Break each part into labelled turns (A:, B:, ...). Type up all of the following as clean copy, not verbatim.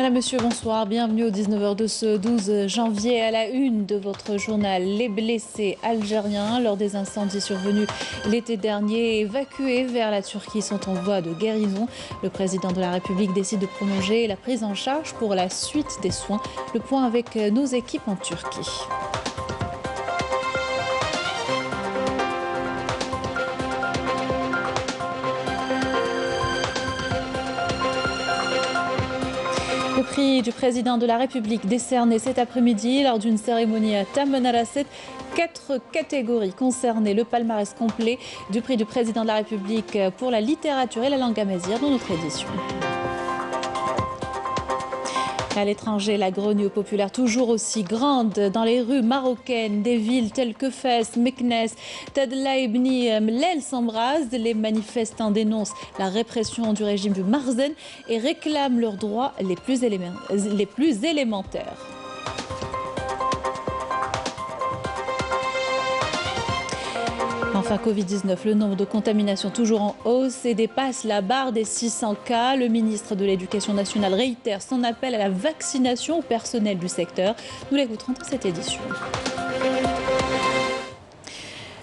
A: Madame, Monsieur, bonsoir. Bienvenue au 19h de ce 12 janvier à la une de votre journal. Les blessés algériens lors des incendies survenus l'été dernier évacués vers la Turquie sont en voie de guérison. Le président de la République décide de prolonger la prise en charge pour la suite des soins. Le point avec nos équipes en Turquie. Le prix du président de la République décerné cet après-midi lors d'une cérémonie à Tamanrasset. 4 catégories concernées. Le palmarès complet du prix du président de la République pour la littérature et la langue amazigh dans notre édition. À l'étranger, la grogne populaire toujours aussi grande dans les rues marocaines des villes telles que Fès, Meknès, Tadla et Bni Mlel s'embrasent. Les manifestants dénoncent la répression du régime du Marzen et réclament leurs droits les plus élémentaires. Enfin, Covid-19, le nombre de contaminations toujours en hausse et dépasse la barre des 600 cas. Le ministre de l'Éducation nationale réitère son appel à la vaccination au personnel du secteur. Nous l'écouterons dans cette édition.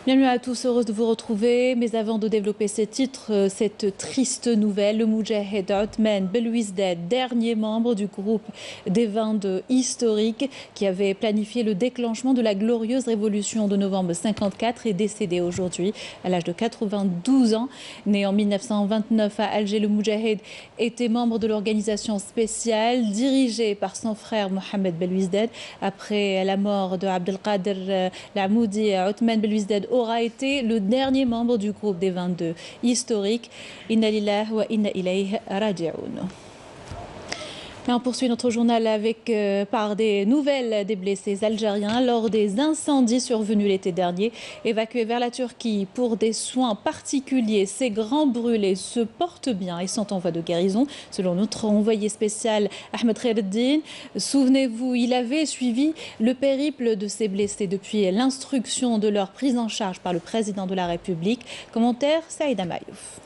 A: Bienvenue à tous, heureuse de vous retrouver. Mais avant de développer ces titres, cette triste nouvelle, le Moudjahed Othman Belouizdad, dernier membre du groupe des 22 historiques qui avait planifié le déclenchement de la glorieuse révolution de novembre 54, est décédé aujourd'hui à l'âge de 92 ans. Né en 1929 à Alger, le Moudjahed était membre de l'organisation spéciale dirigée par son frère Mohamed Belouizdad. Après la mort de Abdelkader Lamoudi, Othman Belouizdad aura été le dernier membre du groupe des 22 historiques. Inna lillahi wa inna ilayhi raji'un. On poursuit notre journal avec par des nouvelles des blessés algériens lors des incendies survenus l'été dernier. Évacués vers la Turquie pour des soins particuliers, ces grands brûlés se portent bien et sont en voie de guérison. Selon notre envoyé spécial Ahmed Khaireddine, souvenez-vous, il avait suivi le périple de ces blessés depuis l'instruction de leur prise en charge par le président de la République. Commentaire Saïda Mayouf.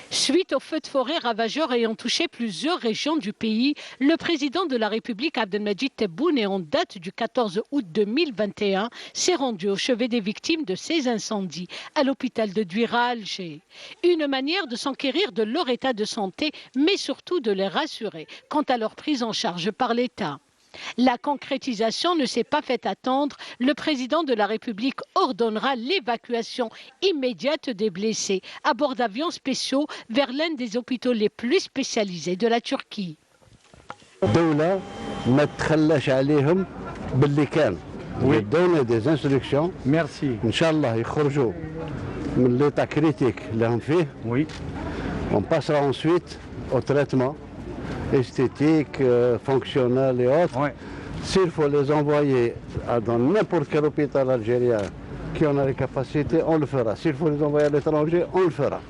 B: Suite aux feux de forêt ravageurs ayant touché plusieurs régions du pays, le président de la République, Abdelmadjid Tebboune, en date du 14 août 2021, s'est rendu au chevet des victimes de ces incendies à l'hôpital de Douira, Alger. Une manière de s'enquérir de leur état de santé, mais surtout de les rassurer quant à leur prise en charge par l'État. La concrétisation ne s'est pas fait attendre. Le président de la République ordonnera l'évacuation immédiate des blessés à bord d'avions spéciaux vers l'un des hôpitaux les plus spécialisés de la Turquie.
C: Donner des instructions. Merci. Inch'Allah, l'état critique. Oui. On passera ensuite au traitement esthétique, fonctionnel et autres. Ouais. S'il faut les envoyer dans n'importe quel hôpital algérien qui en a les capacités, on le fera. S'il faut les envoyer à l'étranger, on le fera.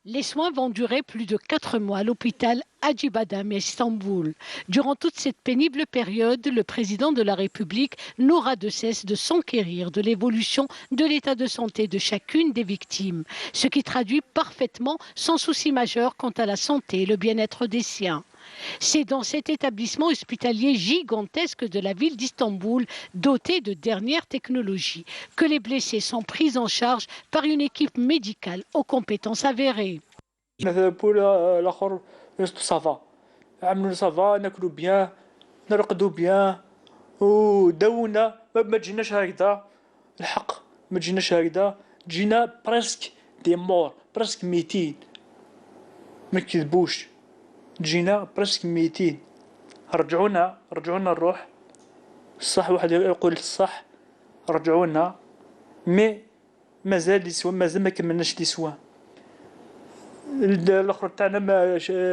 B: Les soins vont durer plus de 4 mois à l'hôpital Acıbadem à Istanbul. Durant toute cette pénible période, le président de la République n'aura de cesse de s'enquérir de l'évolution de l'état de santé de chacune des victimes, ce qui traduit parfaitement son souci majeur quant à la santé et le bien-être des siens. C'est dans cet établissement hospitalier gigantesque de la ville d'Istanbul, doté de dernières technologies, que les blessés sont pris en charge par une équipe médicale aux compétences avérées.
D: صافا عملوا صافا ناكلوا بيان نرقدوا بيان وداونا ما تجيناش هكذا الحق ما تجيناش هكذا تجينا بريسك دي مور بريسك ميتين ما نكذبوش تجينا بريسك ميتين رجعونا الروح الصح واحد يقول الصح رجعونا مي مازال ما كملناش لي سوا الاخر تاعنا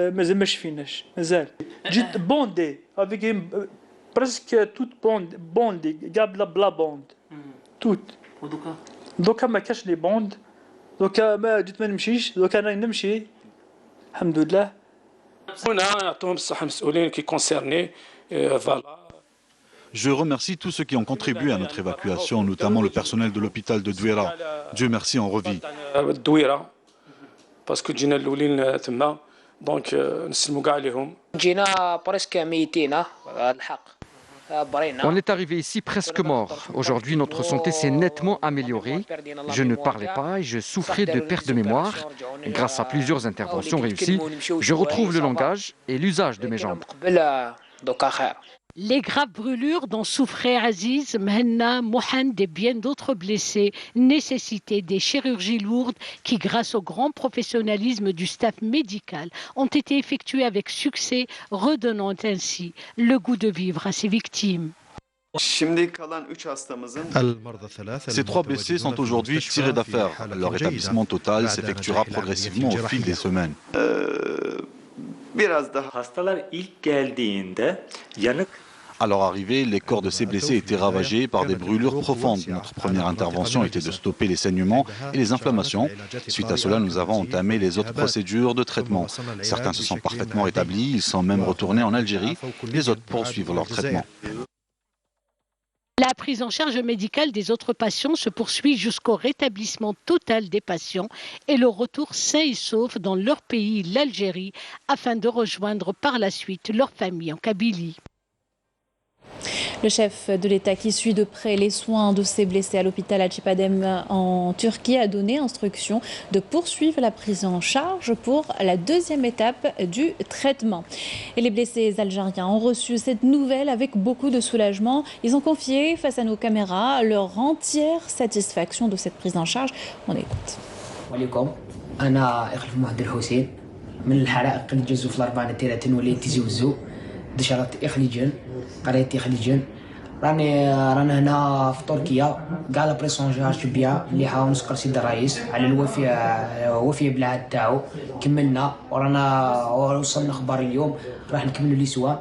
D: مازال ما شفيناش مازال جيت بوندي افيك بريسك توت بوندي كاع بلا بوند توت دوكا ما كاش لي بوند دوكا ما جيت ما نمشيش دوكا انا نمشي الحمد لله
E: هنا نعطيهم الصحه المسؤولين كي كونسيرني فوالا.
F: Je remercie tous ceux qui ont contribué à notre évacuation, notamment le personnel de l'hôpital de Douira. Dieu merci, on revit.
E: parce que جينا الاولين تما دونك نسلموا كاع عليهم.
G: جينا برسك ميتين هذا الحق.
H: On est arrivé ici presque mort. Aujourd'hui, notre santé s'est nettement améliorée. Je ne parlais pas et je souffrais de perte de mémoire. Grâce à plusieurs interventions réussies, je retrouve le langage et l'usage de mes jambes.
B: Les graves brûlures dont souffraient Aziz, Mhenna, Mohand et bien d'autres blessés nécessitaient des chirurgies lourdes qui, grâce au grand professionnalisme du staff médical, ont été effectuées avec succès, redonnant ainsi le goût de vivre à ces victimes.
F: Ces 3 blessés sont aujourd'hui tirés d'affaire. Leur rétablissement total s'effectuera progressivement au fil des semaines. À leur arrivée, les corps de ces blessés étaient ravagés par des brûlures profondes. Notre première intervention était de stopper les saignements et les inflammations. Suite à cela, nous avons entamé les autres procédures de traitement. Certains se sont parfaitement rétablis, ils sont même retournés en Algérie. Les autres poursuivent leur traitement.
B: La prise en charge médicale des autres patients se poursuit jusqu'au rétablissement total des patients et le retour sain et sauf dans leur pays, l'Algérie, afin de rejoindre par la suite leur famille en Kabylie.
A: Le chef de l'État qui suit de près les soins de ces blessés à l'hôpital Acıbadem en Turquie a donné instruction de poursuivre la prise en charge pour la deuxième étape du traitement. Et les blessés algériens ont reçu cette nouvelle avec beaucoup de soulagement. Ils ont confié face à nos caméras leur entière satisfaction de cette prise en charge. On écoute.
G: دشرت إخليجن قريت إخليجن رانا هنا في تركيا قاع لا بريسونجاج بيا اللي حاول نسكر سيد الرئيس على الوفيه بالعهد تاعو كملنا ورانا وصلنا اخبار اليوم راح نكملوا لي سوا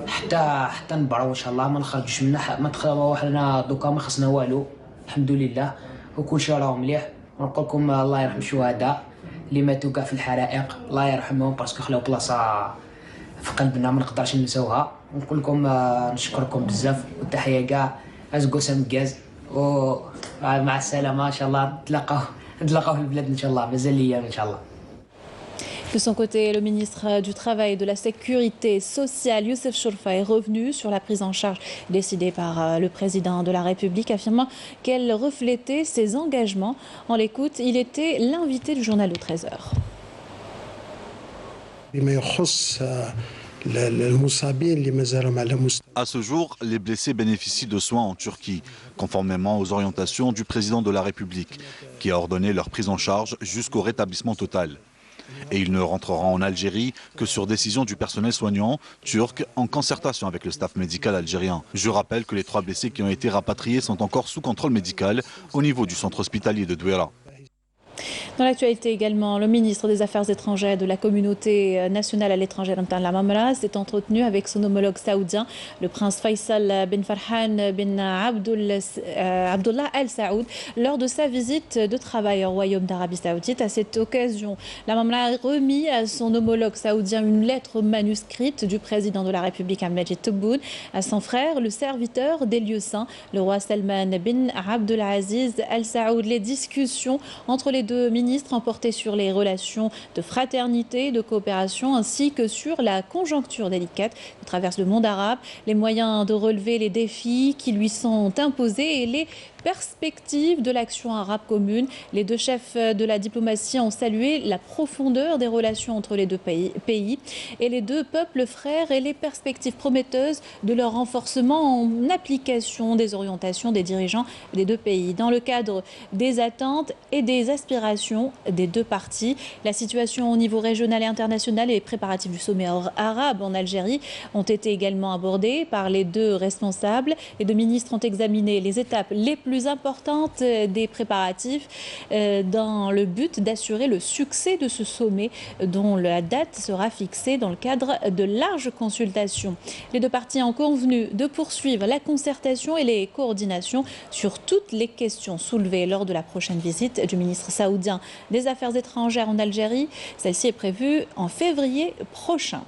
G: حتى نبراو ان شاء الله ما نخرجوش منها ما تخلوا حنا دوكا ما خصنا والو الحمد لله وكل شيء راه مليح ونقول لكم الله يرحم الشهداء اللي ماتوا كاع في الحرائق الله يرحمهم باسكو خلاو بلاصه في قلبنا ما نقدرش ننساوها ونقول لكم نشكركم بزاف والتحيه كاع ازقوا سمكاز ومع السلامه ان شاء الله نتلاقاو في البلاد ان شاء الله مازال ايام ان شاء الله.
A: De son côté, le ministre du Travail et de la Sécurité sociale, Youssef Chourfa, est revenu sur la prise en charge décidée par le président de la République, affirmant qu'elle reflétait ses engagements. On l'écoute, il était l'invité du journal de 13h.
F: À ce jour, les blessés bénéficient de soins en Turquie, conformément aux orientations du président de la République, qui a ordonné leur prise en charge jusqu'au rétablissement total. Et ils ne rentreront en Algérie que sur décision du personnel soignant turc en concertation avec le staff médical algérien. Je rappelle que les 3 blessés qui ont été rapatriés sont encore sous contrôle médical au niveau du centre hospitalier de Douala.
A: Dans l'actualité également, le ministre des Affaires étrangères de la communauté nationale à l'étranger, Ramtan Lamamra, s'est entretenu avec son homologue saoudien, le prince Faisal bin Farhan bin Abdullah Al Saoud, lors de sa visite de travail au Royaume d'Arabie Saoudite. À cette occasion, Lamamra a remis à son homologue saoudien une lettre manuscrite du président de la République, Abdelmajid Tebboune, à son frère, le serviteur des lieux saints, le roi Salman bin Abdulaziz Al Saoud. Les discussions entre les deux ministres ont porté sur les relations de fraternité, de coopération, ainsi que sur la conjoncture délicate que traverse le monde arabe, les moyens de relever les défis qui lui sont imposés et les perspectives de l'action arabe commune. Les deux chefs de la diplomatie ont salué la profondeur des relations entre les deux pays et les deux peuples frères et les perspectives prometteuses de leur renforcement en application des orientations des dirigeants des deux pays. Dans le cadre des attentes et des aspirations des deux parties, la situation au niveau régional et international et les préparatifs du sommet arabe en Algérie ont été également abordés par les deux responsables. Les deux ministres ont examiné les étapes les plus importante des préparatifs dans le but d'assurer le succès de ce sommet dont la date sera fixée dans le cadre de larges consultations. Les deux parties ont convenu de poursuivre la concertation et les coordinations sur toutes les questions soulevées lors de la prochaine visite du ministre saoudien des Affaires étrangères en Algérie. Celle-ci est prévue en février prochain.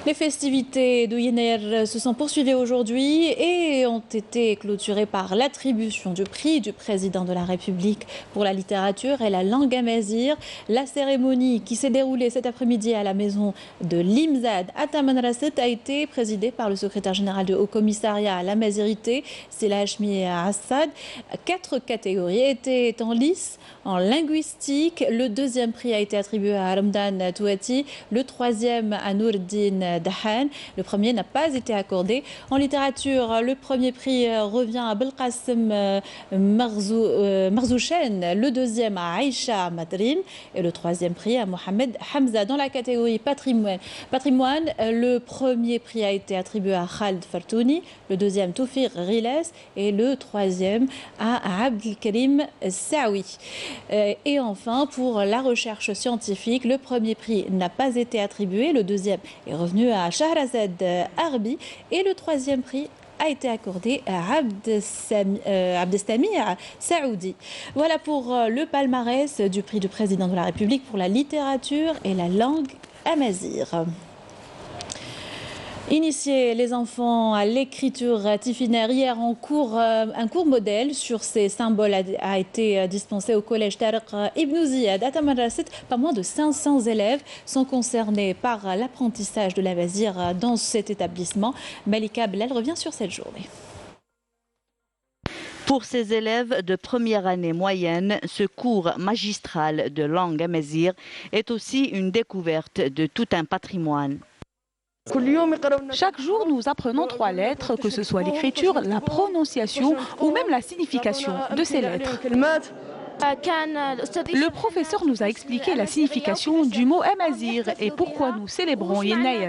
A: Les festivités de Yener se sont poursuivies aujourd'hui et ont été clôturées par l'attribution du prix du président de la République pour la littérature et la langue amazigh. La cérémonie qui s'est déroulée cet après-midi à la maison de l'Imzad à Tamanrasset a été présidée par le secrétaire général du Haut-Commissariat à l'Amazirité, Sela Hachmi Assad. 4 catégories étaient en lice. En linguistique, le 2e prix a été attribué à Ramdan Touati, le 3e à Nourdine Dahan. Le 1er n'a pas été accordé. En littérature, le 1er prix revient à Belkacem Marzouchen, le 2e à Aïcha Madrin et le 3e prix à Mohamed Hamza. Dans la catégorie patrimoine, le 1er prix a été attribué à Khald Fartouni, le 2e Toufir Riles et le 3e à Abdelkarim Saoui. Et enfin, pour la recherche scientifique, le 1er prix n'a pas été attribué, le 2e est revenu à Shahrazad Arbi et le 3e prix a été accordé à Abdestami Saoudi. Voilà pour le palmarès du prix du président de la République pour la littérature et la langue amazigh. Initier les enfants à l'écriture tifinaire hier un cours modèle sur ces symboles a été dispensé au collège Tariq Ibn Ziyad à Tamanrasset. Pas moins de 500 élèves sont concernés par l'apprentissage de l'amazigh dans cet établissement. Malika Blel revient sur cette journée.
I: Pour ces élèves de première année moyenne, ce cours magistral de langue amazigh est aussi une découverte de tout un patrimoine.
J: Chaque jour, nous apprenons 3 lettres, que ce soit l'écriture, la prononciation ou même la signification de ces lettres. Le professeur nous a expliqué la signification du mot amazigh et pourquoi nous célébrons Yenayer.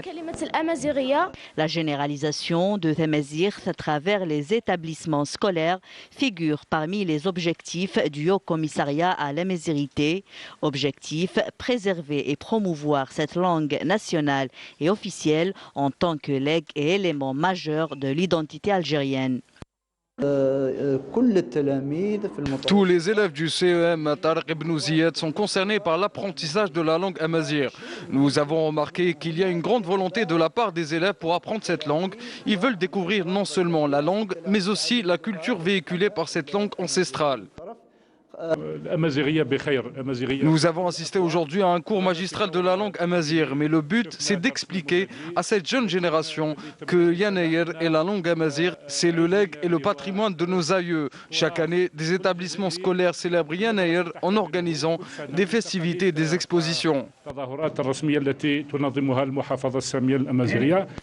I: La généralisation de Amazigh à travers les établissements scolaires figure parmi les objectifs du Haut-Commissariat à l'Amazirité. Objectif, préserver et promouvoir cette langue nationale et officielle en tant que legs et élément majeur de l'identité algérienne.
K: Tous les élèves du CEM Tariq Ibn Ziyad sont concernés par l'apprentissage de la langue amazigh. Nous avons remarqué qu'il y a une grande volonté de la part des élèves pour apprendre cette langue. Ils veulent découvrir non seulement la langue, mais aussi la culture véhiculée par cette langue ancestrale. Nous avons assisté aujourd'hui à un cours magistral de la langue amazigh, mais le but c'est d'expliquer à cette jeune génération que Yenayer et la langue amazigh, c'est le legs et le patrimoine de nos aïeux. Chaque année, des établissements scolaires célèbrent Yenayer en organisant des festivités et des expositions.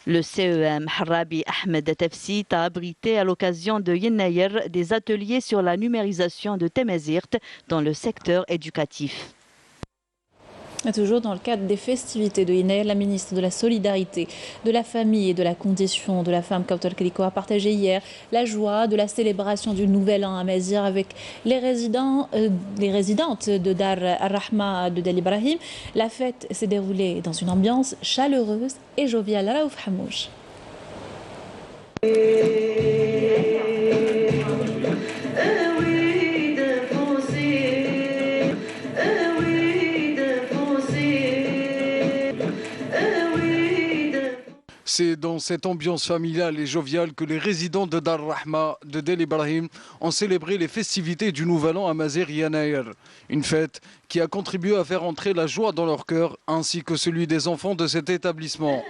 I: Le CEM Harabi Ahmed Tefsit a abrité à l'occasion de Yenayer des ateliers sur la numérisation de Tamazirt dans le secteur éducatif.
A: Et toujours dans le cadre des festivités de Yenayer, la ministre de la Solidarité, de la Famille et de la Condition de la Femme, Kautar Keliko, a partagé hier la joie de la célébration du Nouvel An amazigh avec les résidentes de Dar Ar-Rahma de Del Ibrahim. La fête s'est déroulée dans une ambiance chaleureuse et joviale. Raouf Hamouch.
K: C'est dans cette ambiance familiale et joviale que les résidents de Dar Rahma de Del Ibrahim ont célébré les festivités du Nouvel An amazigh Yenayer. Une fête qui a contribué à faire entrer la joie dans leur cœur ainsi que celui des enfants de cet établissement.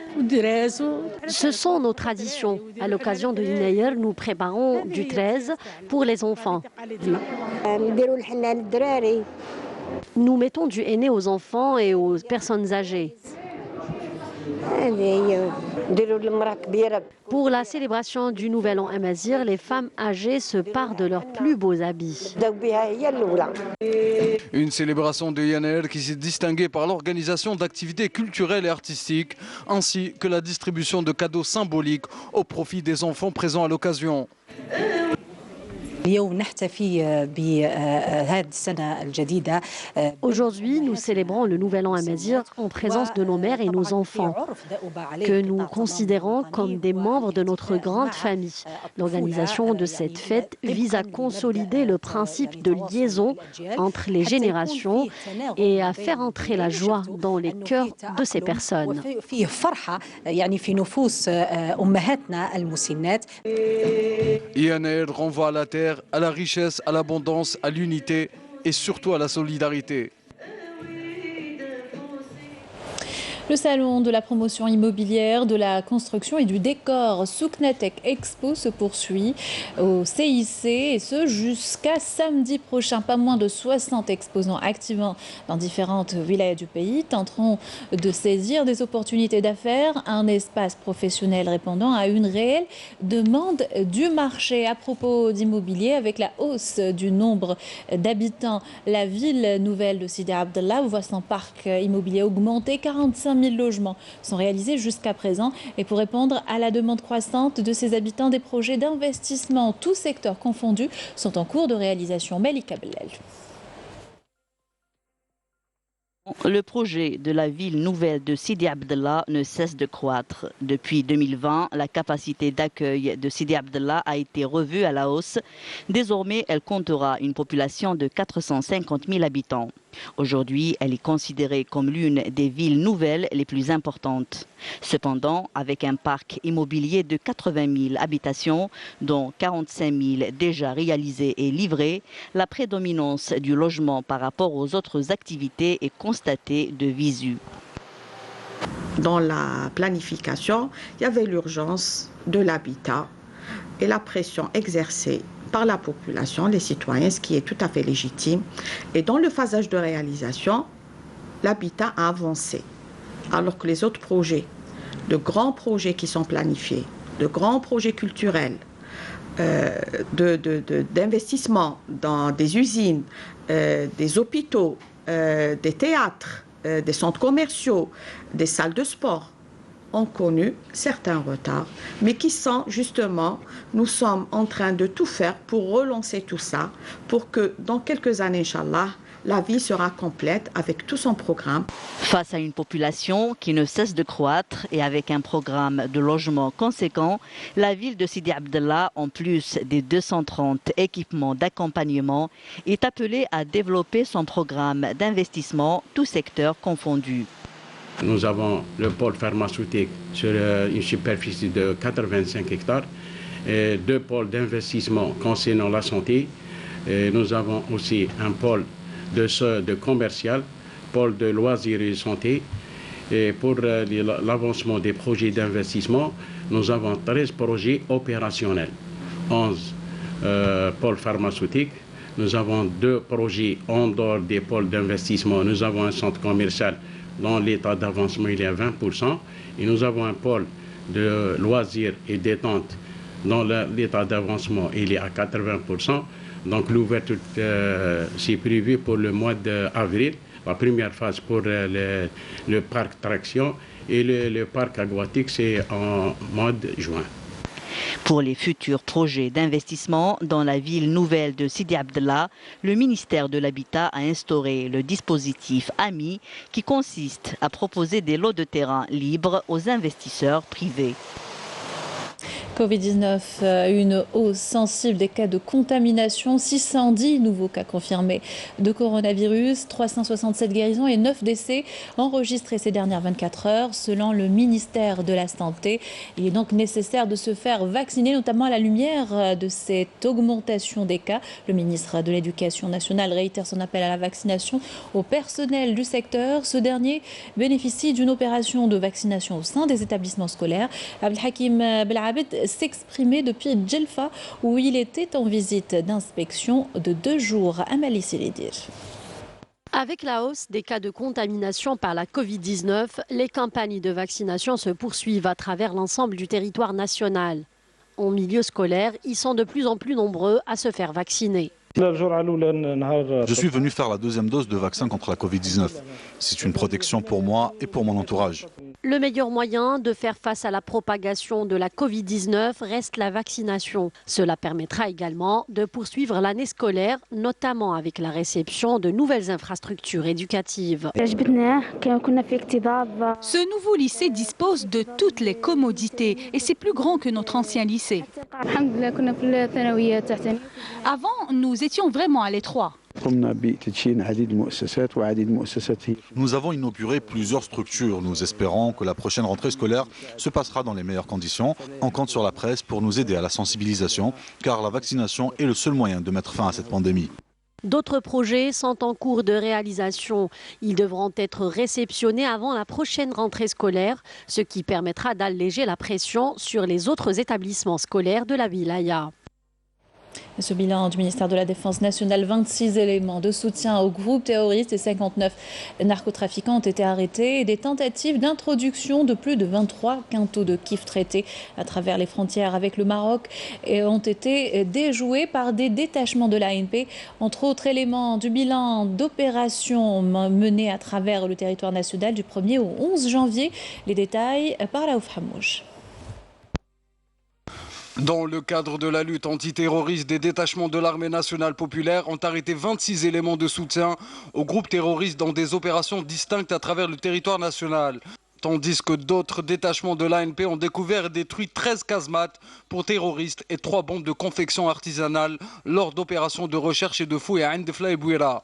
L: Ce sont nos traditions. À l'occasion de Yenayer, nous préparons du 13 pour les enfants. Nous mettons du henné aux enfants et aux personnes âgées. Pour la célébration du Nouvel An amazigh, les femmes âgées se parent de leurs plus beaux habits.
K: Une célébration de Yenayer qui s'est distinguée par l'organisation d'activités culturelles et artistiques, ainsi que la distribution de cadeaux symboliques au profit des enfants présents à l'occasion.
L: Aujourd'hui, nous célébrons le Nouvel An Amazigh en présence de nos mères et nos enfants, que nous considérons comme des membres de notre grande famille. L'organisation de cette fête vise à consolider le principe de liaison entre les générations et à faire entrer la joie dans les cœurs de ces personnes.
K: Yanaël renvoie à la terre, à la richesse, à l'abondance, à l'unité et surtout à la solidarité.
A: Le salon de la promotion immobilière, de la construction et du décor Souknatek Expo se poursuit au CIC et ce jusqu'à samedi prochain. Pas moins de 60 exposants activement dans différentes wilayas du pays tenteront de saisir des opportunités d'affaires, un espace professionnel répondant à une réelle demande du marché. À propos d'immobilier, avec la hausse du nombre d'habitants, la ville nouvelle de Sidi Abdellah voit son parc immobilier augmenter. 45 000 logements sont réalisés jusqu'à présent. Et pour répondre à la demande croissante de ses habitants, des projets d'investissement, tous secteurs confondus, sont en cours de réalisation. Melika Bellel.
I: Le projet de la ville nouvelle de Sidi Abdellah ne cesse de croître. Depuis 2020, la capacité d'accueil de Sidi Abdellah a été revue à la hausse. Désormais, elle comptera une population de 450 000 habitants. Aujourd'hui, elle est considérée comme l'une des villes nouvelles les plus importantes. Cependant, avec un parc immobilier de 80 000 habitations, dont 45 000 déjà réalisées et livrées, la prédominance du logement par rapport aux autres activités est constatée de visu.
M: Dans la planification, il y avait l'urgence de l'habitat et la pression exercée par la population, les citoyens, ce qui est tout à fait légitime. Et dans le phasage de réalisation, l'habitat a avancé, alors que les autres projets, de grands projets qui sont planifiés, de grands projets culturels, d'investissement dans des usines, des hôpitaux, des théâtres, des centres commerciaux, des salles de sport, ont connu certains retards, mais qui sont justement, nous sommes en train de tout faire pour relancer tout ça, pour que dans quelques années, Inch'Allah, la ville sera complète avec tout son programme.
I: Face à une population qui ne cesse de croître et avec un programme de logement conséquent, la ville de Sidi Abdellah, en plus des 230 équipements d'accompagnement, est appelée à développer son programme d'investissement, tous secteurs confondus.
N: Nous avons le pôle pharmaceutique sur une superficie de 85 hectares, et 2 pôles d'investissement concernant la santé. Et nous avons aussi un pôle de commercial, pôle de loisirs et de santé. Et pour l'avancement des projets d'investissement, nous avons 13 projets opérationnels, 11 pôles pharmaceutiques. Nous avons 2 projets en dehors des pôles d'investissement. Nous avons un centre commercial dans l'état d'avancement, il est à 20%. Et nous avons un pôle de loisirs et détente dans l'état d'avancement, il est à 80%. Donc l'ouverture, c'est prévu pour le mois d'avril, la première phase pour le parc traction, et le parc aquatique, c'est en mois de juin.
I: Pour les futurs projets d'investissement dans la ville nouvelle de Sidi Abdellah, le ministère de l'Habitat a instauré le dispositif AMI qui consiste à proposer des lots de terrain libres aux investisseurs privés.
A: Covid-19, une hausse sensible des cas de contamination, 610 nouveaux cas confirmés de coronavirus, 367 guérisons et 9 décès enregistrés ces dernières 24 heures. Selon le ministère de la Santé, il est donc nécessaire de se faire vacciner, notamment à la lumière de cette augmentation des cas. Le ministre de l'Éducation nationale réitère son appel à la vaccination au personnel du secteur. Ce dernier bénéficie d'une opération de vaccination au sein des établissements scolaires. Abdelhakim Belabed s'exprimer depuis Djelfa où il était en visite d'inspection de 2 jours à Mali-Sélédir.
L: Avec la hausse des cas de contamination par la Covid-19, les campagnes de vaccination se poursuivent à travers l'ensemble du territoire national. En milieu scolaire, ils sont de plus en plus nombreux à se faire vacciner.
F: Je suis venu faire la deuxième dose de vaccin contre la Covid-19. C'est une protection pour moi et pour mon entourage.
L: Le meilleur moyen de faire face à la propagation de la Covid-19 reste la vaccination. Cela permettra également de poursuivre l'année scolaire, notamment avec la réception de nouvelles infrastructures éducatives.
J: Ce nouveau lycée dispose de toutes les commodités et c'est plus grand que notre ancien lycée. Avant, nous étions vraiment à l'étroit.
F: Nous avons inauguré plusieurs structures. Nous espérons que la prochaine rentrée scolaire se passera dans les meilleures conditions. On compte sur la presse pour nous aider à la sensibilisation, car la vaccination est le seul moyen de mettre fin à cette pandémie.
L: D'autres projets sont en cours de réalisation. Ils devront être réceptionnés avant la prochaine rentrée scolaire, ce qui permettra d'alléger la pression sur les autres établissements scolaires de la wilaya.
A: Ce bilan du ministère de la Défense nationale, 26 éléments de soutien au groupe terroriste et 59 narcotrafiquants ont été arrêtés et des tentatives d'introduction de plus de 23 quintaux de kif traités à travers les frontières avec le Maroc ont été déjoués par des détachements de l'ANP. Entre autres éléments du bilan d'opérations menées à travers le territoire national du 1er au 11 janvier. Les détails par Raouf Hamouche.
K: Dans le cadre de la lutte antiterroriste, des détachements de l'armée nationale populaire ont arrêté 26 éléments de soutien aux groupes terroristes dans des opérations distinctes à travers le territoire national. Tandis que d'autres détachements de l'ANP ont découvert et détruit 13 casemates pour terroristes et 3 bombes de confection artisanale lors d'opérations de recherche et de fouilles à Ndefla et Bouira.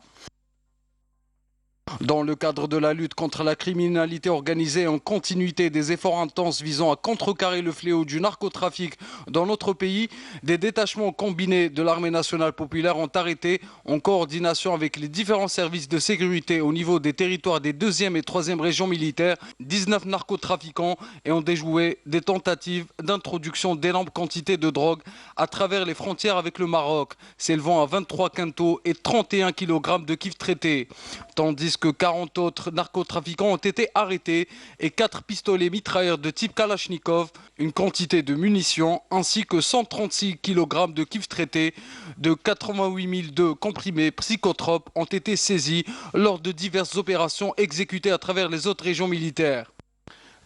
K: Dans le cadre de la lutte contre la criminalité organisée en continuité des efforts intenses visant à contrecarrer le fléau du narcotrafic dans notre pays, des détachements combinés de l'armée nationale populaire ont arrêté, en coordination avec les différents services de sécurité au niveau des territoires des 2e et 3e régions militaires, 19 narcotrafiquants et ont déjoué des tentatives d'introduction d'énormes quantités de drogue à travers les frontières avec le Maroc, s'élevant à 23 quintaux et 31 kg de kif traités. Tandis que 40 autres narcotrafiquants ont été arrêtés et 4 pistolets mitrailleurs de type Kalachnikov, une quantité de munitions ainsi que 136 kg de kif traités de 88 002 comprimés psychotropes ont été saisis lors de diverses opérations exécutées à travers les autres régions militaires.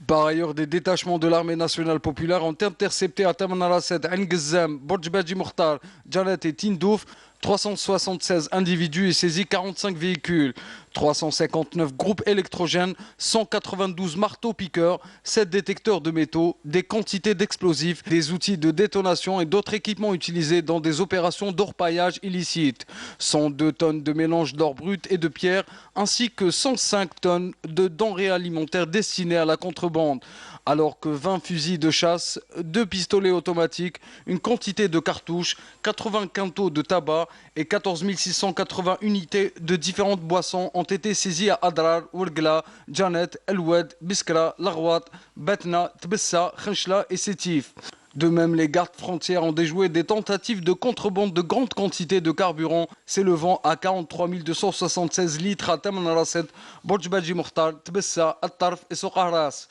K: Par ailleurs, des détachements de l'armée nationale populaire ont intercepté à Tamanrasset, N'Gzam, Borjbaji Mokhtar, Janet et Tindouf 376 individus et saisi 45 véhicules, 359 groupes électrogènes, 192 marteaux-piqueurs, 7 détecteurs de métaux, des quantités d'explosifs, des outils de détonation et d'autres équipements utilisés dans des opérations d'orpaillage illicites, 102 tonnes de mélange d'or brut et de pierre, ainsi que 105 tonnes de denrées alimentaires destinées à la contrebande, alors que 20 fusils de chasse, 2 pistolets automatiques, une quantité de cartouches, 80 quintaux de tabac et 14 680 unités de différentes boissons ont été saisies à Adrar, Ouergla, Janet, El Oued, Biskra, Larwat, Betna, Tbessa, Khenchla et Sétif. De même, les gardes frontières ont déjoué des tentatives de contrebande de grandes quantités de carburant s'élevant à 43 276 litres à Tamanrasset, Borjbaji Mokhtar, Tbessa, At-Tarf et Soqahras.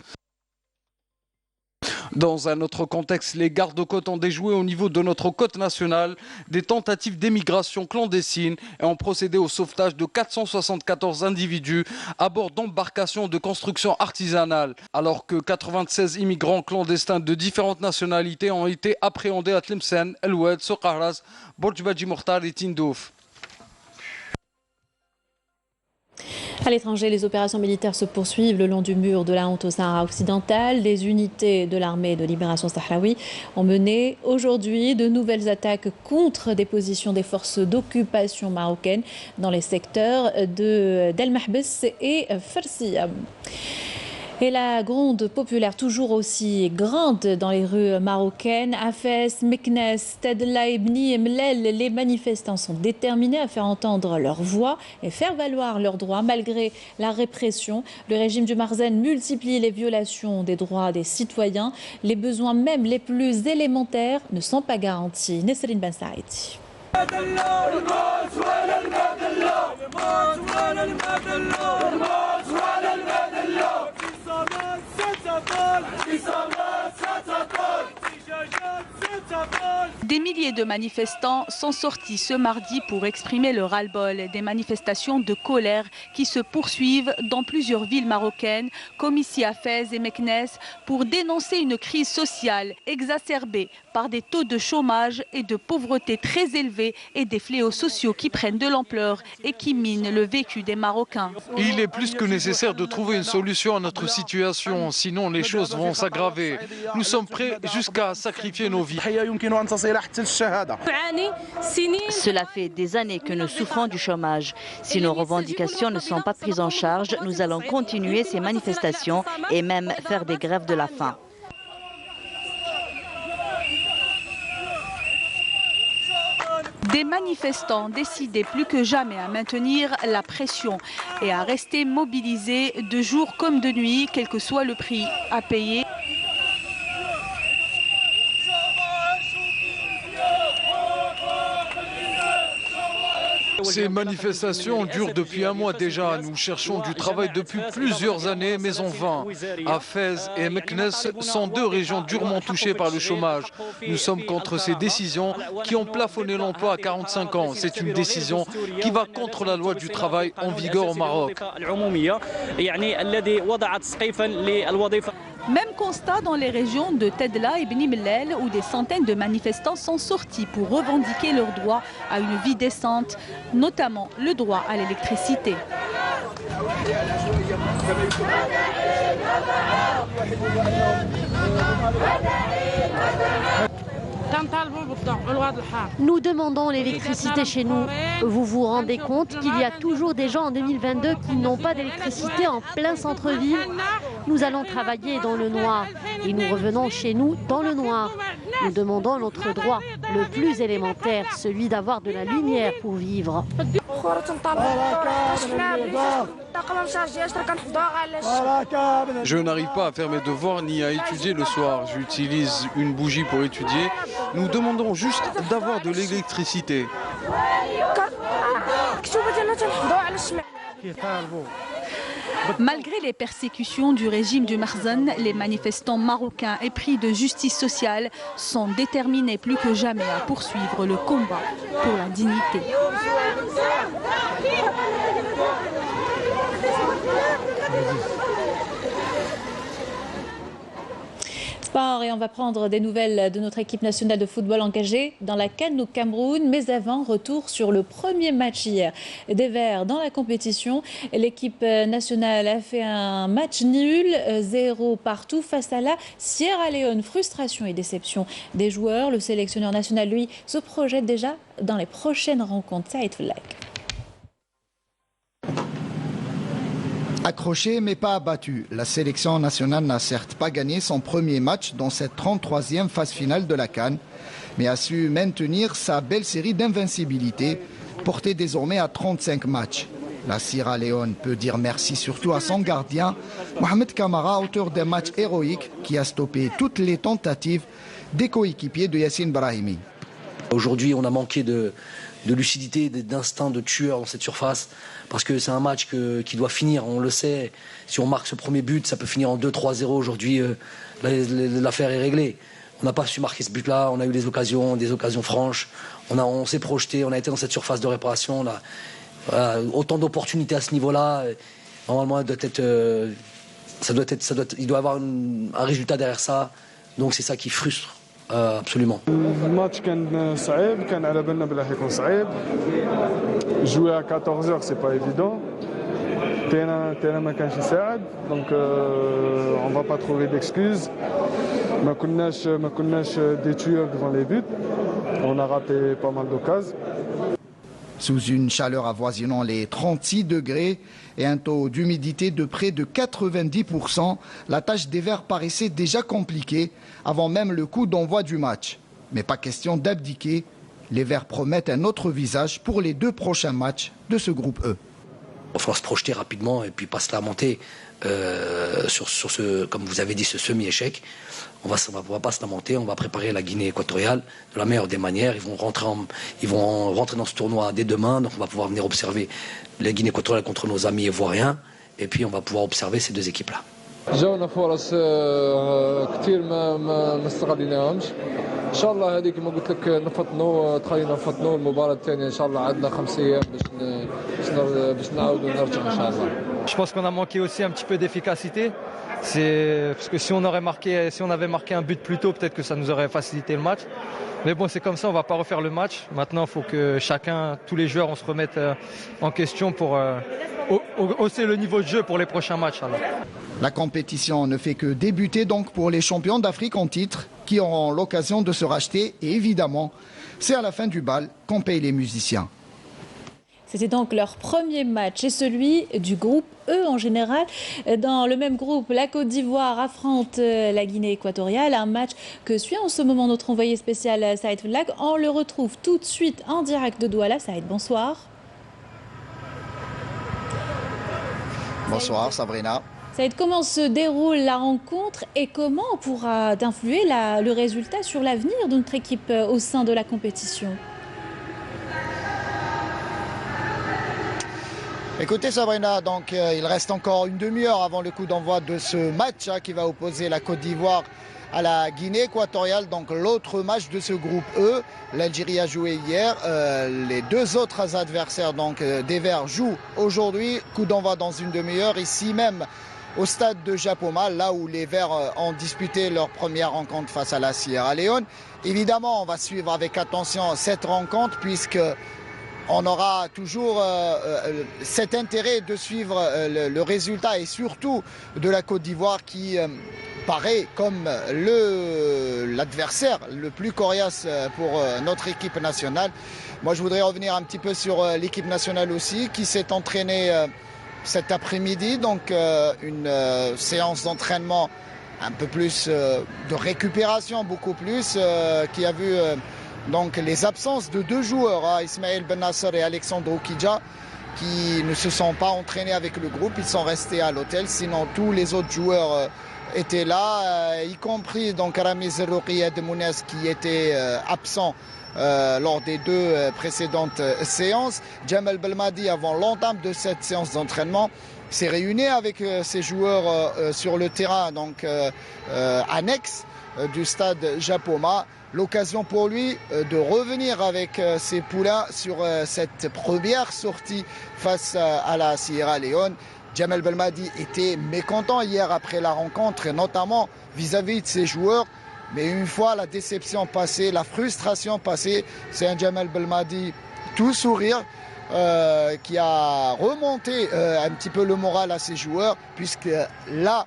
K: Dans un autre contexte, les gardes-côtes ont déjoué au niveau de notre côte nationale des tentatives d'émigration clandestine et ont procédé au sauvetage de 474 individus à bord d'embarcations de construction artisanale, alors que 96 immigrants clandestins de différentes nationalités ont été appréhendés à Tlemcen, El Oued, Soqahras, Borjbaji Mokhtar et Tindouf.
A: À l'étranger, les opérations militaires se poursuivent le long du mur de la honte au Sahara occidental. Des unités de l'armée de libération sahraoui ont mené aujourd'hui de nouvelles attaques contre des positions des forces d'occupation marocaines dans les secteurs d'El Mahbes et Farsiya. Et la gronde populaire toujours aussi grande dans les rues marocaines. À Fès, Meknes, Tadla, Ibni et Mlel, les manifestants sont déterminés à faire entendre leur voix et faire valoir leurs droits malgré la répression. Le régime du Marzen multiplie les violations des droits des citoyens. Les besoins même les plus élémentaires ne sont pas garantis. Nesrine Ben Saïdi.
J: Des milliers de manifestants sont sortis ce mardi pour exprimer le ras-le-bol. Des manifestations de colère qui se poursuivent dans plusieurs villes marocaines, comme ici à Fès et Meknès, pour dénoncer une crise sociale exacerbée par des taux de chômage et de pauvreté très élevés et des fléaux sociaux qui prennent de l'ampleur et qui minent le vécu des Marocains.
K: Il est plus que nécessaire de trouver une solution à notre situation, sinon les choses vont s'aggraver. Nous sommes prêts jusqu'à sacrifier nos vies.
I: Cela fait des années que nous souffrons du chômage. Si nos revendications ne sont pas prises en charge, nous allons continuer ces manifestations et même faire des grèves de la faim.
J: Des manifestants décidés plus que jamais à maintenir la pression et à rester mobilisés de jour comme de nuit, quel que soit le prix à payer.
K: Ces manifestations durent depuis un mois déjà. Nous cherchons du travail depuis plusieurs années, mais en vain. À Fès et Meknès sont deux régions durement touchées par le chômage. Nous sommes contre ces décisions qui ont plafonné l'emploi à 45 ans. C'est une décision qui va contre la loi du travail en vigueur au Maroc.
J: Même constat dans les régions de Tedla et Beni Mellel où des centaines de manifestants sont sortis pour revendiquer leur droit à une vie décente, notamment le droit à l'électricité.
L: Nous demandons l'électricité chez nous. Vous vous rendez compte qu'il y a toujours des gens en 2022 qui n'ont pas d'électricité en plein centre-ville? Nous allons travailler dans le noir et nous revenons chez nous dans le noir. Nous demandons notre droit, le plus élémentaire, celui d'avoir de la lumière pour vivre.
K: Je n'arrive pas à faire mes devoirs ni à étudier le soir. J'utilise une bougie pour étudier. Nous demandons juste d'avoir de l'électricité.
J: Malgré les persécutions du régime du Marzen, les manifestants marocains épris de justice sociale sont déterminés plus que jamais à poursuivre le combat pour la dignité.
A: Sport, et on va prendre des nouvelles de notre équipe nationale de football engagée dans la CAN au Cameroun. Mais avant, retour sur le premier match hier des Verts dans la compétition. L'équipe nationale a fait un match nul, 0 partout face à la Sierra Leone. Frustration et déception des joueurs. Le sélectionneur national, lui, se projette déjà dans les prochaines rencontres. Saïd Flag.
O: Accroché mais pas abattu, la sélection nationale n'a certes pas gagné son premier match dans cette 33e phase finale de la CAN, mais a su maintenir sa belle série d'invincibilité, portée désormais à 35 matchs. La Sierra Leone peut dire merci surtout à son gardien, Mohamed Kamara, auteur d'un match héroïque qui a stoppé toutes les tentatives des coéquipiers de Yassine Brahimi.
P: Aujourd'hui, on a manqué de lucidité, d'instinct de tueur dans cette surface, parce que c'est un match qui doit finir, on le sait. Si on marque ce premier but, ça peut finir en 2-3-0. Aujourd'hui, l'affaire est réglée. On n'a pas su marquer ce but-là, on a eu des occasions franches, on s'est projeté, on a été dans cette surface de réparation. Voilà, autant d'opportunités à ce niveau-là. Normalement, il doit y avoir un résultat derrière ça. Donc c'est ça qui frustre. Absolument.
Q: الماتش كان صعيب كان على بالنا بلا حيكون صعيب jouer à 14h c'est pas évident terrain ما كانش يساعد donc on va pas trouver d'excuses ما كناش des tueurs devant les buts on a raté pas mal d'occasions.
O: Sous une chaleur avoisinant les 36 degrés et un taux d'humidité de près de 90%, la tâche des Verts paraissait déjà compliquée avant même le coup d'envoi du match. Mais pas question d'abdiquer, les Verts promettent un autre visage pour les 2 prochains matchs de ce groupe E.
P: Il va falloir se projeter rapidement et puis pas se lamenter sur ce, comme vous avez dit, ce semi-échec. On va pas se lamenter, on va préparer la Guinée équatoriale de la meilleure des manières. Ils vont rentrer dans ce tournoi dès demain, donc on va pouvoir venir observer la Guinée équatoriale contre nos amis ivoiriens, et puis on va pouvoir observer ces 2 équipes-là.
Q: جاونا فرص كثير ما استغليناهمش
R: ان شاء الله هذه كما قلت لك نفطنوا تخلينا نفطنوا المباراه الثانيه ان شاء الله عندنا 5 ايام باش نعاودوا نرجع ان شاء الله.
H: Je pense qu'on a manqué aussi un petit peu d'efficacité. Parce que si on avait marqué un but plus tôt, peut-être que ça nous aurait facilité le match. Mais bon, c'est comme ça, on ne va pas refaire le match. Maintenant, il faut que tous les joueurs, on se remette en question pour hausser le niveau de jeu pour les prochains matchs. Alors.
O: La compétition ne fait que débuter donc pour les champions d'Afrique en titre qui auront l'occasion de se racheter. Et évidemment, c'est à la fin du bal qu'on paye les musiciens.
A: C'était donc leur premier match et celui du groupe E en général. Dans le même groupe, la Côte d'Ivoire affronte la Guinée équatoriale. Un match que suit en ce moment notre envoyé spécial Saïd Flag. On le retrouve tout de suite en direct de Douala. Saïd, bonsoir.
O: Bonsoir Sabrina.
A: Saïd, comment se déroule la rencontre et comment pourra influer le résultat sur l'avenir de notre équipe au sein de la compétition?
O: Écoutez Sabrina, donc il reste encore une demi-heure avant le coup d'envoi de ce match qui va opposer la Côte d'Ivoire à la Guinée équatoriale, donc l'autre match de ce groupe E. L'Algérie a joué hier, les deux autres adversaires donc des Verts jouent aujourd'hui, coup d'envoi dans une demi-heure, ici même au stade de Japoma, là où les Verts ont disputé leur première rencontre face à la Sierra Leone. Évidemment, on va suivre avec attention cette rencontre puisque on aura toujours cet intérêt de suivre le résultat et surtout de la Côte d'Ivoire qui paraît comme l'adversaire le plus coriace pour notre équipe nationale. Moi, je voudrais revenir un petit peu sur l'équipe nationale aussi qui s'est entraînée cet après-midi. Donc une séance d'entraînement un peu plus de récupération, beaucoup plus, qui a vu... donc les absences de deux joueurs, Ismaël Ben Nasser et Alexandre Kidja, qui ne se sont pas entraînés avec le groupe, ils sont restés à l'hôtel. Sinon tous les autres joueurs étaient là, y compris donc Ramiz Rouqiyad Mounez qui était absent lors des deux précédentes séances. Djamel Belmadi, avant l'entame de cette séance d'entraînement, s'est réuni avec ses joueurs sur le terrain donc annexe du stade Japoma. L'occasion pour lui de revenir avec ses poulains sur cette première sortie face à la Sierra Leone. Djamel Belmadi était mécontent hier après la rencontre, et notamment vis-à-vis de ses joueurs. Mais une fois la déception passée, la frustration passée, c'est un Djamel Belmadi tout sourire qui a remonté un petit peu le moral à ses joueurs, puisque là,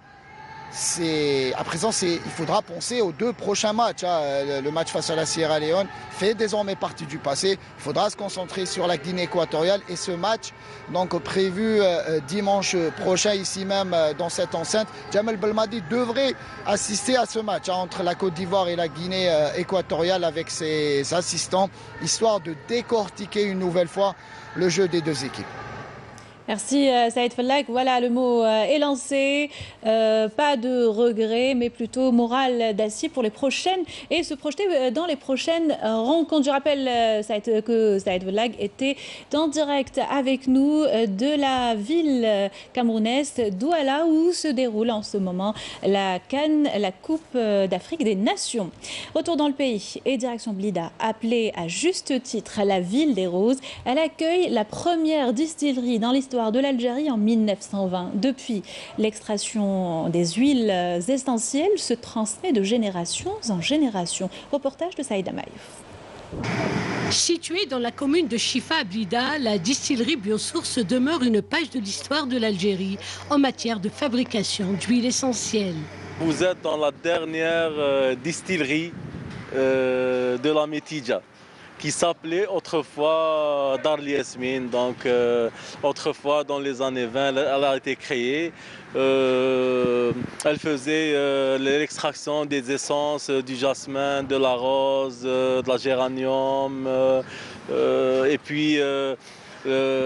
O: à présent, il faudra penser aux deux prochains matchs. Le match face à la Sierra Leone fait désormais partie du passé. Il faudra se concentrer sur la Guinée équatoriale et ce match donc prévu dimanche prochain ici même dans cette enceinte. Djamel Belmadi devrait assister à ce match entre la Côte d'Ivoire et la Guinée équatoriale avec ses assistants, histoire de décortiquer une nouvelle fois le jeu des deux équipes.
A: Merci Saïd Fallak. Voilà, le mot est lancé. Pas de regret, mais plutôt morale d'acier pour les prochaines et se projeter dans les prochaines rencontres. Je rappelle que Saïd Fallak était en direct avec nous de la ville camerounaise Douala où se déroule en ce moment la CAN, la Coupe d'Afrique des Nations. Retour dans le pays et direction Blida, appelée à juste titre la ville des Roses. Elle accueille la première distillerie dans l'histoire de l'Algérie en 1920. Depuis, l'extraction des huiles essentielles se transmet de génération en génération. Reportage de Saïda Maïf.
B: Située dans la commune de Chifa à Blida, la distillerie Biosource demeure une page de l'histoire de l'Algérie en matière de fabrication d'huile essentielle.
S: Vous êtes dans la dernière distillerie de la Métidja, qui s'appelait autrefois Dar Yasmine. Donc autrefois dans les années 20, elle a été créée. Elle faisait l'extraction des essences du jasmin, de la rose, de la géranium. Et puis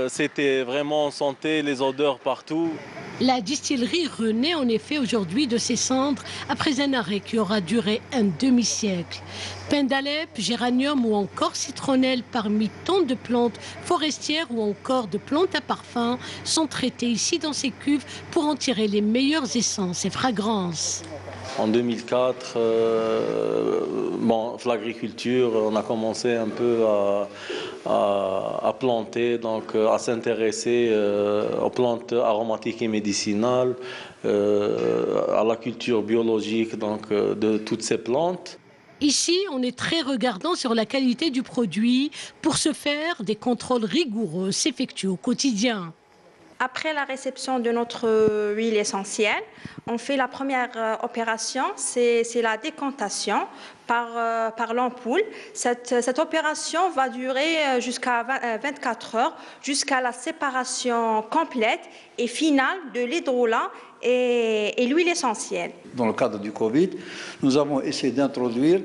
S: c'était vraiment, on sentait les odeurs partout.
B: La distillerie renaît en effet aujourd'hui de ses cendres après un arrêt qui aura duré un demi-siècle. Pin d'Alep, géranium ou encore citronnelle parmi tant de plantes forestières ou encore de plantes à parfum sont traitées ici dans ces cuves pour en tirer les meilleures essences et fragrances.
S: En 2004, l'agriculture, on a commencé un peu à planter, donc à s'intéresser aux plantes aromatiques et médicinales, à la culture biologique donc, de toutes ces plantes.
B: Ici, on est très regardant sur la qualité du produit. Pour ce faire, des contrôles rigoureux s'effectuent au quotidien.
T: Après la réception de notre huile essentielle, on fait la première opération, c'est la décantation par l'ampoule. Cette opération va durer jusqu'à 24 heures, jusqu'à la séparation complète et finale de l'hydrolat et l'huile essentielle.
U: Dans le cadre du Covid, nous avons essayé d'introduire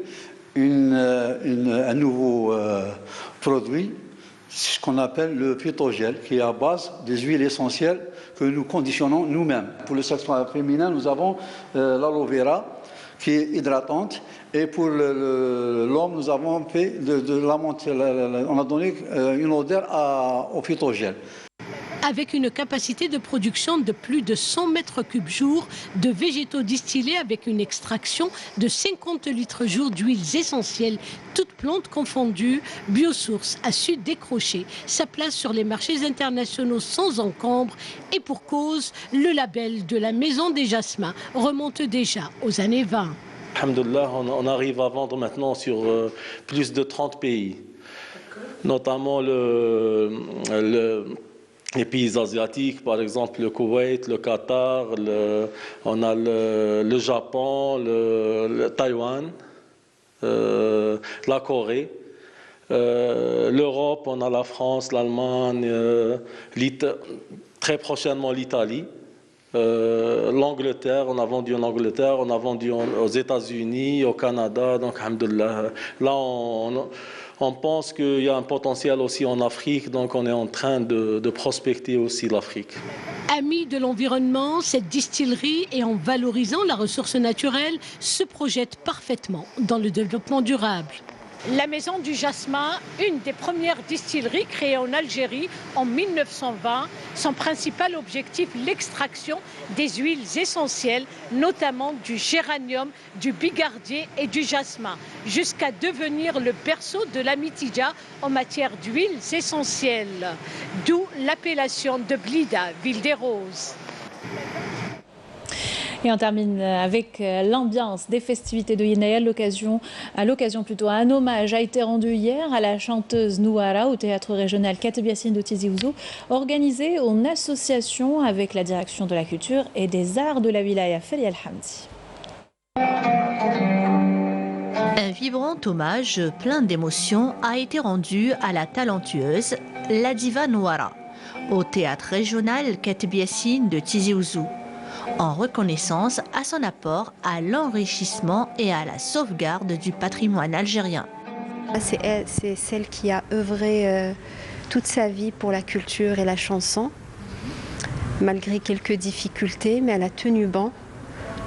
U: un nouveau produit, ce qu'on appelle le phytogel, qui est à base des huiles essentielles que nous conditionnons nous-mêmes. Pour le sexe féminin, nous avons l'aloe vera, qui est hydratante, et pour l'homme, nous avons fait on a donné une odeur au phytogel.
B: Avec une capacité de production de plus de 100 mètres cubes jour de végétaux distillés avec une extraction de 50 litres jour d'huiles essentielles, toutes plantes confondues, Biosource a su décrocher sa place sur les marchés internationaux sans encombre et pour cause, le label de la Maison des Jasmins remonte déjà aux années 20.
S: Alhamdoulilah, on arrive à vendre maintenant sur plus de 30 pays, notamment les pays asiatiques, par exemple le Koweït, le Qatar, on a le Japon, le Taïwan, la Corée, l'Europe, on a la France, l'Allemagne, très prochainement l'Italie, l'Angleterre, on a vendu en Angleterre, on a vendu aux États-Unis, au Canada, donc alhamdoulilah. Là, on pense qu'il y a un potentiel aussi en Afrique, donc on est en train de prospecter aussi l'Afrique.
B: Amis de l'environnement, cette distillerie, et en valorisant la ressource naturelle, se projette parfaitement dans le développement durable. La Maison du Jasmin, une des premières distilleries créées en Algérie en 1920. Son principal objectif, l'extraction des huiles essentielles, notamment du géranium, du bigardier et du jasmin, jusqu'à devenir le berceau de la Mitidja en matière d'huiles essentielles. D'où l'appellation de Blida, ville des roses.
A: Et on termine avec l'ambiance des festivités de Yinaïa. À l'occasion, un hommage a été rendu hier à la chanteuse Nouara au théâtre régional Kateb Yassine de Tizi Ouzou, organisé en association avec la direction de la culture et des arts de la wilaya Fali Al-Hamdi.
V: Un vibrant hommage plein d'émotions a été rendu à la talentueuse, la diva Nouara, au théâtre régional Kateb Yassine de Tizi Ouzou, en reconnaissance à son apport à l'enrichissement et à la sauvegarde du patrimoine algérien.
W: C'est celle qui a œuvré toute sa vie pour la culture et la chanson, malgré quelques difficultés, mais elle a tenu banc.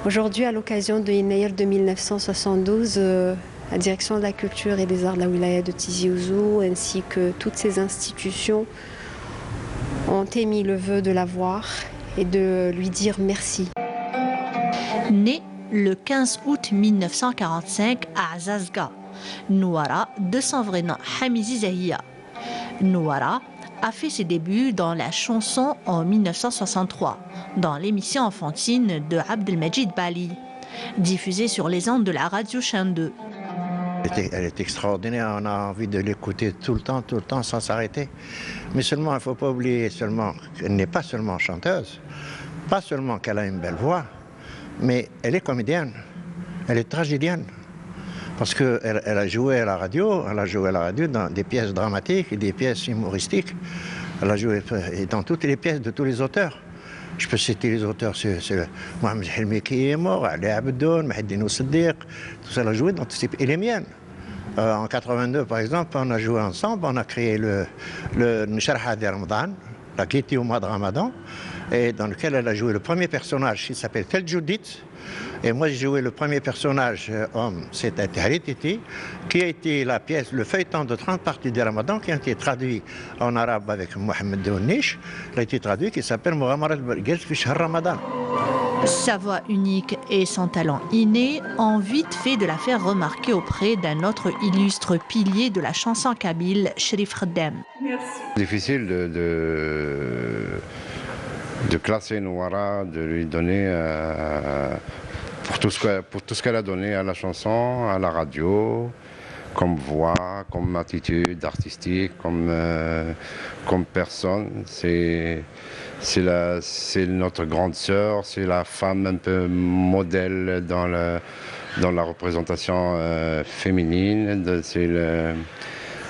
W: Aujourd'hui, à l'occasion de Yinaïa de 1972, la direction de la culture et des arts de la wilaya de Tizi Ouzou, ainsi que toutes ces institutions, ont émis le vœu de la voir et de lui dire merci.
V: Née le 15 août 1945 à Azazga, Nouara, de son vrai nom Hamizi Zahia. Nouara a fait ses débuts dans la chanson en 1963, dans l'émission enfantine de Abdelmajid Bali, diffusée sur les ondes de la radio Chaîne 2.
X: Elle est extraordinaire, on a envie de l'écouter tout le temps, sans s'arrêter. Mais seulement, il ne faut pas oublier qu'elle n'est pas seulement chanteuse, pas seulement qu'elle a une belle voix, mais elle est comédienne, elle est tragédienne. Parce qu'elle a joué à la radio, dans des pièces dramatiques et des pièces humoristiques. Elle a joué dans toutes les pièces de tous les auteurs. Je peux citer les auteurs, c'est Mohamed Helmi qui est mort, Ali Abdoun, Mahdine Siddiq, tout ça, elle a joué dans toutes et les miennes. En 82, par exemple, on a joué ensemble, on a créé le Nsharaha de Ramadan, la Kitty au mois de Ramadan, et dans lequel elle a joué le premier personnage qui s'appelle Tel Judith. Et moi, j'ai joué le premier personnage homme, c'était Tahri Titi, qui a été la pièce, le feuilleton de 30 parties de Ramadan, qui a été traduit en arabe avec Mohamed Dounish. Il a été traduit, qui s'appelle Mohamed Al-Barghaz fi Shahr Ramadan.
V: Sa voix unique et son talent inné ont vite fait de la faire remarquer auprès d'un autre illustre pilier de la chanson kabyle, Cherif Khaddam.
C: Difficile de classer Nouara, de lui donner pour tout ce qu'elle a donné à la chanson, à la radio, comme voix, comme attitude artistique, comme personne. C'est notre grande sœur, c'est la femme un peu modèle dans la représentation féminine.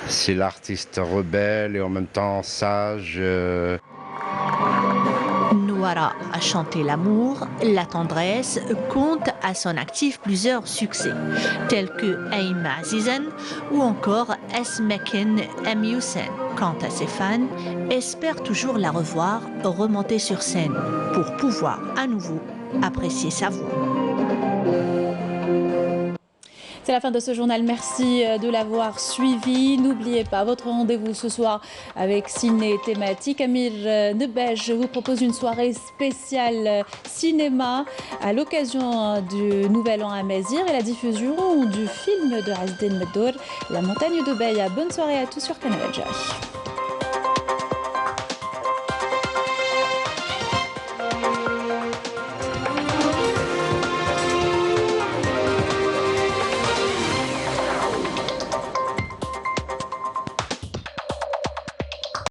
C: C'est l'artiste rebelle et en même temps sage.
V: Nouara a chanté l'amour, la tendresse, compte à son actif plusieurs succès, tels que Aïm Azizan ou encore Esmekin Amioussen. Quant à ses fans, espèrent toujours la revoir remonter sur scène pour pouvoir à nouveau apprécier sa voix.
A: C'est la fin de ce journal. Merci de l'avoir suivi. N'oubliez pas votre rendez-vous ce soir avec Ciné Thématique. Amir Nebej vous propose une soirée spéciale cinéma à l'occasion du Nouvel An à Mazir et la diffusion du film de Azdin Meddour, La Montagne de Beya. Bonne soirée à tous sur Canal Jai.